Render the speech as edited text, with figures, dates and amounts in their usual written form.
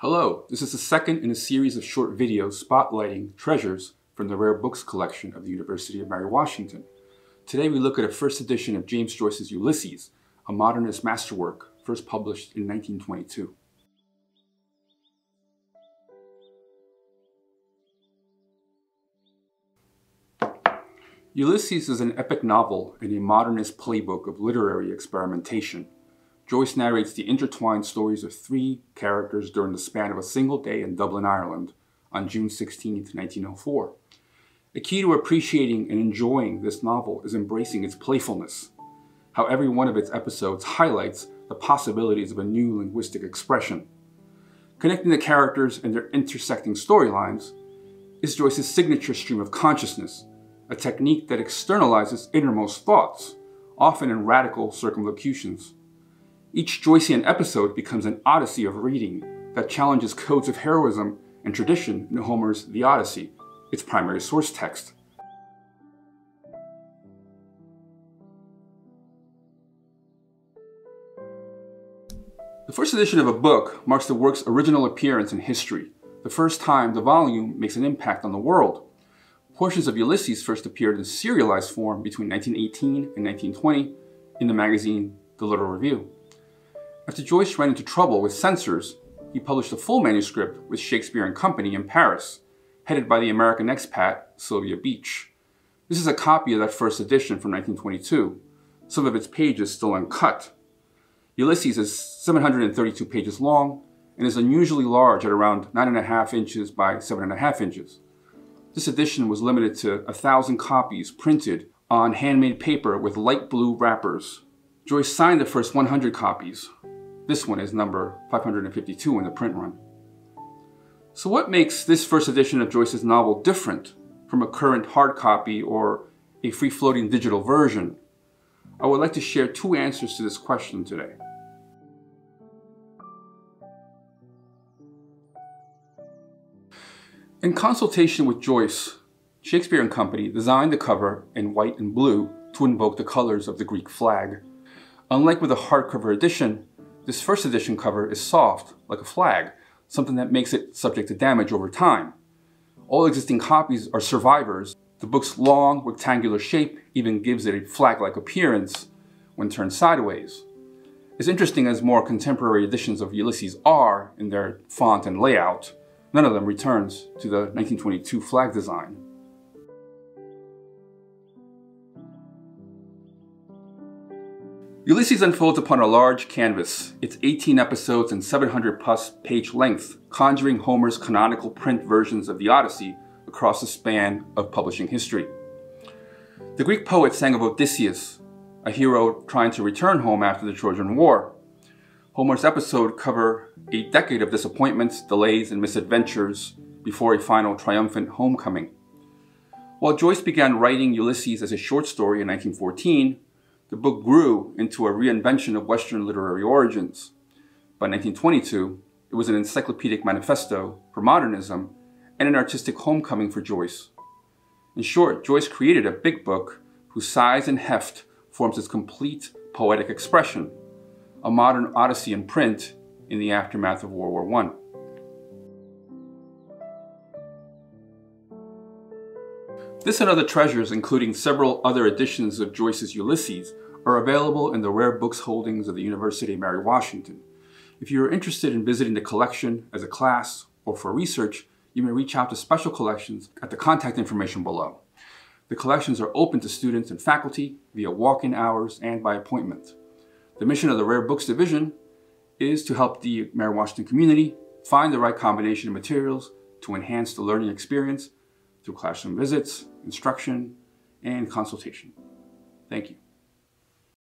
Hello, this is the second in a series of short videos spotlighting treasures from the rare books collection of the University of Mary Washington. Today we look at a first edition of James Joyce's Ulysses, a modernist masterwork first published in 1922. Ulysses is an epic novel and a modernist playbook of literary experimentation. Joyce narrates the intertwined stories of three characters during the span of a single day in Dublin, Ireland, on June 16, 1904. A key to appreciating and enjoying this novel is embracing its playfulness, how every one of its episodes highlights the possibilities of a new linguistic expression. Connecting the characters and their intersecting storylines is Joyce's signature stream of consciousness, a technique that externalizes innermost thoughts, often in radical circumlocutions. Each Joycean episode becomes an odyssey of reading that challenges codes of heroism and tradition in Homer's The Odyssey, its primary source text. The first edition of a book marks the work's original appearance in history, the first time the volume makes an impact on the world. Portions of Ulysses first appeared in serialized form between 1918 and 1920 in the magazine The Little Review. After Joyce ran into trouble with censors, he published a full manuscript with Shakespeare and Company in Paris, headed by the American expat Sylvia Beach. This is a copy of that first edition from 1922, some of its pages still uncut. Ulysses is 732 pages long and is unusually large at around 9.5 inches by 7.5 inches. This edition was limited to 1,000 copies printed on handmade paper with light blue wrappers. Joyce signed the first 100 copies. This one is number 552 in the print run. So what makes this first edition of Joyce's novel different from a current hard copy or a free-floating digital version? I would like to share two answers to this question today. In consultation with Joyce, Shakespeare and Company designed the cover in white and blue to invoke the colors of the Greek flag. Unlike with a hardcover edition, this first edition cover is soft, like a flag, something that makes it subject to damage over time. All existing copies are survivors. The book's long, rectangular shape even gives it a flag-like appearance when turned sideways. As interesting as more contemporary editions of Ulysses are in their font and layout, none of them returns to the 1922 flag design. Ulysses unfolds upon a large canvas, its 18 episodes and 700-plus page length, conjuring Homer's canonical print versions of the Odyssey across the span of publishing history. The Greek poet sang of Odysseus, a hero trying to return home after the Trojan War. Homer's episodes cover a decade of disappointments, delays, and misadventures before a final triumphant homecoming. While Joyce began writing Ulysses as a short story in 1914, the book grew into a reinvention of Western literary origins. By 1922, it was an encyclopedic manifesto for modernism and an artistic homecoming for Joyce. In short, Joyce created a big book whose size and heft forms its complete poetic expression, a modern odyssey in print in the aftermath of World War I. This and other treasures, including several other editions of Joyce's Ulysses, are available in the rare books holdings of the University of Mary Washington. If you are interested in visiting the collection as a class or for research, you may reach out to Special Collections at the contact information below. The collections are open to students and faculty via walk-in hours and by appointment. The mission of the Rare Books Division is to help the Mary Washington community find the right combination of materials to enhance the learning experience through classroom visits, instruction, and consultation. Thank you.